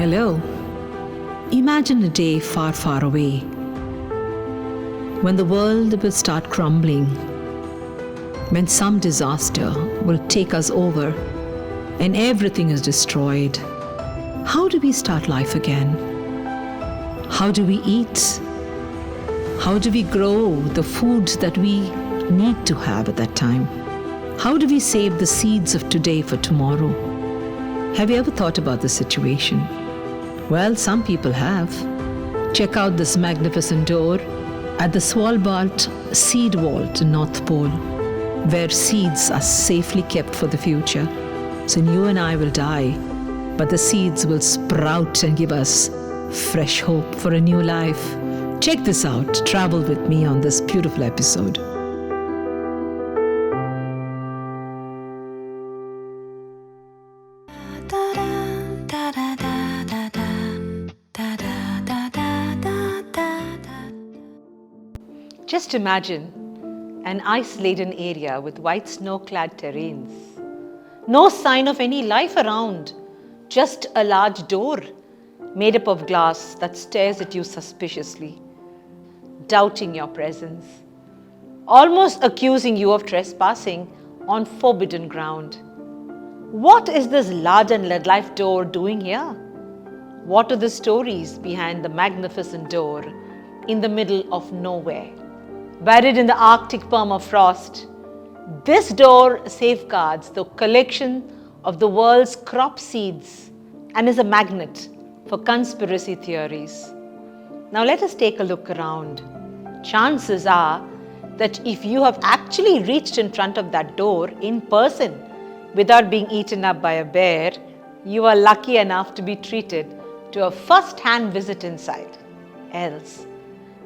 Hello. Imagine a day far, far away when the world will start crumbling, when some disaster will take us over and everything is destroyed. How do we start life again? How do we eat? How do we grow the food that we need to have at that time? How do we save the seeds of today for tomorrow? Have you ever thought about this situation? Well, some people have. Check out this magnificent door at the Svalbard Seed Vault in North Pole, where seeds are safely kept for the future. So you and I will die, but the seeds will sprout and give us fresh hope for a new life. Check this out. Travel with me on this beautiful episode. Just imagine an ice-laden area with white snow-clad terrains. No sign of any life around, just a large door made up of glass that stares at you suspiciously, doubting your presence, almost accusing you of trespassing on forbidden ground. What is this large and life door doing here? What are the stories behind the magnificent door in the middle of nowhere? Buried in the Arctic permafrost, this door safeguards the collection of the world's crop seeds and is a magnet for conspiracy theories. Now let us take a look around. Chances are that if you have actually reached in front of that door in person without being eaten up by a bear, you are lucky enough to be treated to a first-hand visit inside. Else,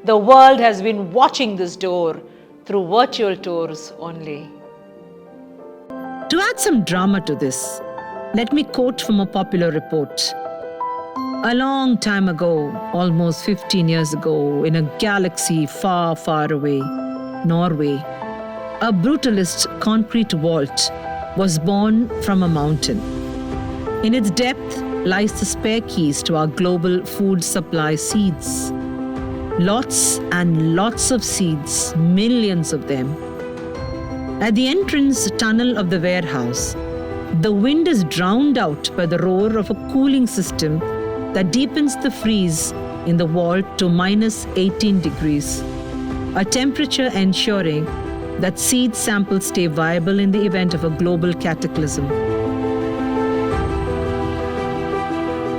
the world has been watching this door through virtual tours only. To add some drama to this, let me quote from a popular report. A long time ago, almost 15 years ago, in a galaxy far, far away, Norway, a brutalist concrete vault was born from a mountain. In its depth lies the spare keys to our global food supply seeds. Lots and lots of seeds, millions of them. At the entrance tunnel of the warehouse, the wind is drowned out by the roar of a cooling system that deepens the freeze in the vault to minus 18 degrees, a temperature ensuring that seed samples stay viable in the event of a global cataclysm.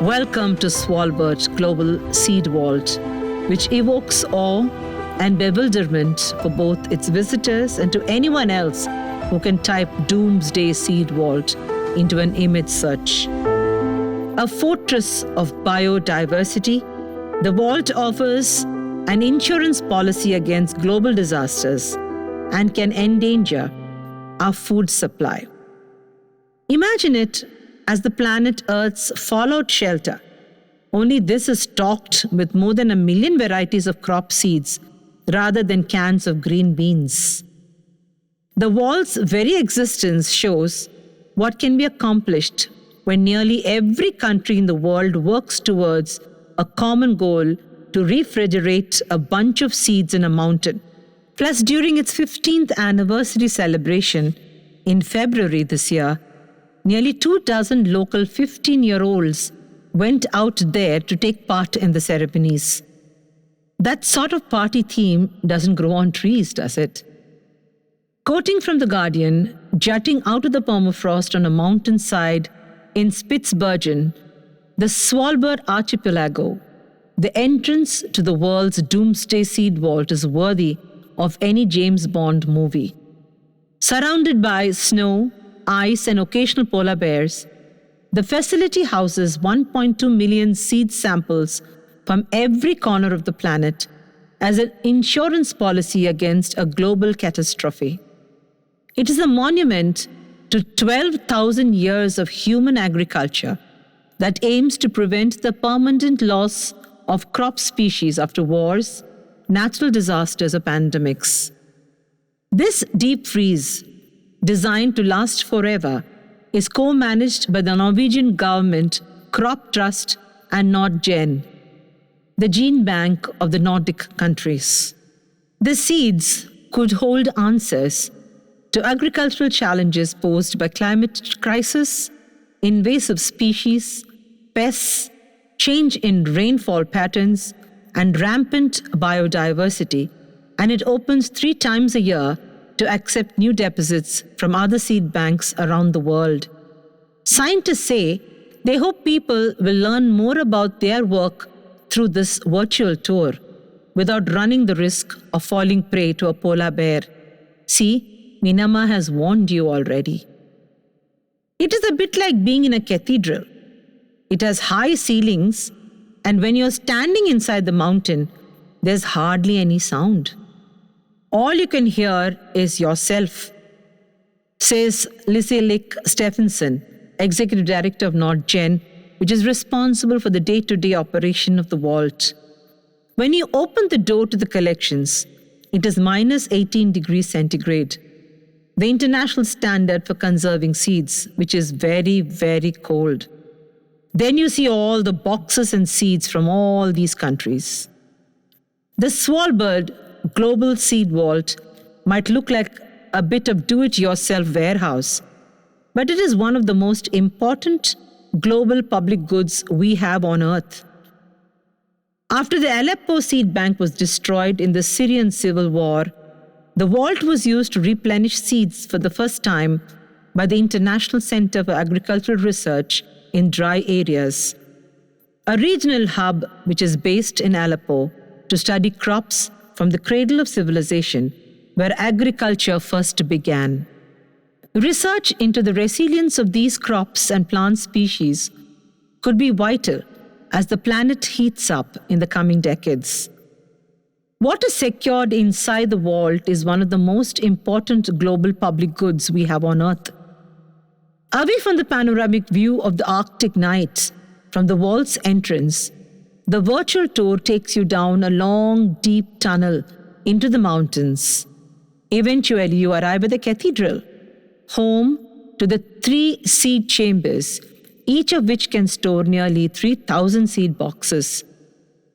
Welcome to Svalbard Global Seed Vault, which evokes awe and bewilderment for both its visitors and to anyone else who can type Doomsday Seed Vault into an image search. A fortress of biodiversity, the vault offers an insurance policy against global disasters and can endanger our food supply. Imagine it as the planet Earth's fallout shelter. Only this is stocked with more than 1 million varieties of crop seeds rather than cans of green beans. The vault's very existence shows what can be accomplished when nearly every country in the world works towards a common goal to refrigerate a bunch of seeds in a mountain. Plus, during its 15th anniversary celebration in February this year, nearly 24 local 15-year-olds went out there to take part in the ceremonies. That sort of party theme doesn't grow on trees, does it? Quoting from The Guardian, jutting out of the permafrost on a mountainside in Spitsbergen, the Svalbard archipelago, the entrance to the world's Doomsday Seed Vault is worthy of any James Bond movie. Surrounded by snow, ice, and occasional polar bears, the facility houses 1.2 million seed samples from every corner of the planet as an insurance policy against a global catastrophe. It is a monument to 12,000 years of human agriculture that aims to prevent the permanent loss of crop species after wars, natural disasters, or pandemics. This deep freeze, designed to last forever, is co-managed by the Norwegian government crop trust and NordGen, the gene bank of the Nordic countries. The seeds could hold answers to agricultural challenges posed by climate crisis, invasive species, pests, change in rainfall patterns, and rampant biodiversity, and it opens 3 times a year to accept new deposits from other seed banks around the world. Scientists say they hope people will learn more about their work through this virtual tour without running the risk of falling prey to a polar bear. See, Minama has warned you already. It is a bit like being in a cathedral. It has high ceilings, and when you're standing inside the mountain, there's hardly any sound. All you can hear is yourself, says Liselik Stephenson, Executive Director of NordGen, which is responsible for the day-to-day operation of the vault. When you open the door to the collections, it is minus 18 degrees centigrade, the international standard for conserving seeds, which is very, very cold. Then you see all the boxes and seeds from all these countries. The Svalbard Global Seed Vault might look like a bit of do-it-yourself warehouse, but it is one of the most important global public goods we have on Earth. After the Aleppo seed bank was destroyed in the Syrian civil war, the vault was used to replenish seeds for the first time by the International Center for Agricultural Research in dry areas, a regional hub which is based in Aleppo to study crops from the cradle of civilization where agriculture first began. Research into the resilience of these crops and plant species could be vital as the planet heats up in the coming decades. What is secured inside the vault is one of the most important global public goods we have on Earth. Away from the panoramic view of the Arctic night from the vault's entrance, the virtual tour takes you down a long, deep tunnel into the mountains. Eventually, you arrive at the cathedral, home to the 3 seed chambers, each of which can store nearly 3,000 seed boxes.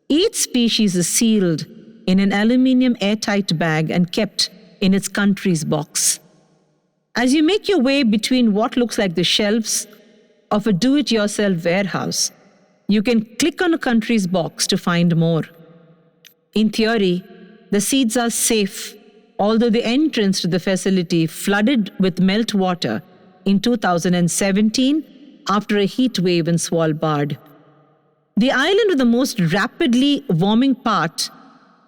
Each species is sealed in an aluminium airtight bag and kept in its country's box. As you make your way between what looks like the shelves of a do-it-yourself warehouse, you can click on a country's box to find more. In theory, the seeds are safe, although the entrance to the facility flooded with meltwater in 2017 after a heat wave in Svalbard. The island is the most rapidly warming part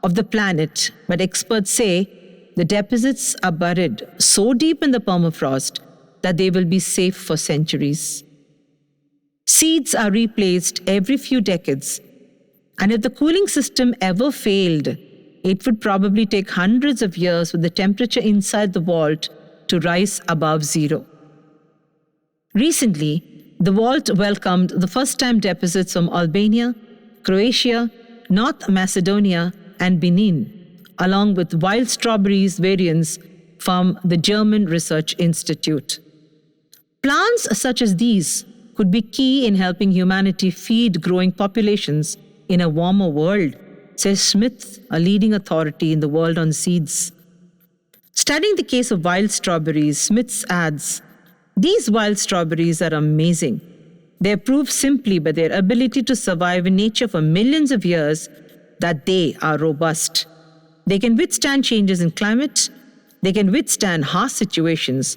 of the planet, but experts say the deposits are buried so deep in the permafrost that they will be safe for centuries. Seeds are replaced every few decades, and if the cooling system ever failed, it would probably take hundreds of years for the temperature inside the vault to rise above zero. Recently, the vault welcomed the first-time deposits from Albania, Croatia, North Macedonia, and Benin, along with wild strawberries variants from the German Research Institute. Plants such as these could be key in helping humanity feed growing populations in a warmer world, says Smith, a leading authority in the world on seeds. Studying the case of wild strawberries, Smith adds, "These wild strawberries are amazing. They are proof simply by their ability to survive in nature for millions of years that they are robust. They can withstand changes in climate. They can withstand harsh situations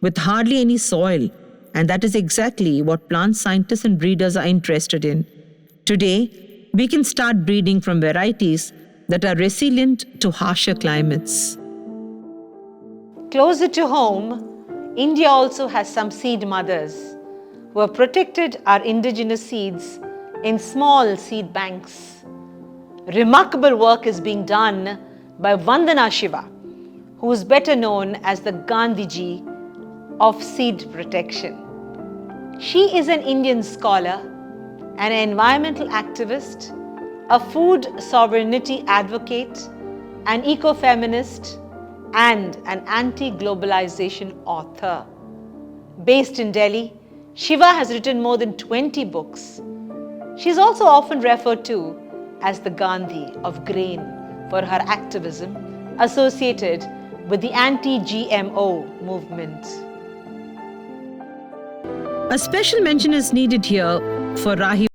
with hardly any soil, and that is exactly what plant scientists and breeders are interested in. Today, we can start breeding from varieties that are resilient to harsher climates." Closer to home, India also has some seed mothers who have protected our indigenous seeds in small seed banks. Remarkable work is being done by Vandana Shiva, who is better known as the Gandhiji of seed protection. She is an Indian scholar, an environmental activist, a food sovereignty advocate, an eco-feminist, and an anti-globalization author. Based in Delhi, Shiva has written more than 20 books. She is also often referred to as the Gandhi of grain for her activism associated with the anti-GMO movement. A special mention is needed here for Rahi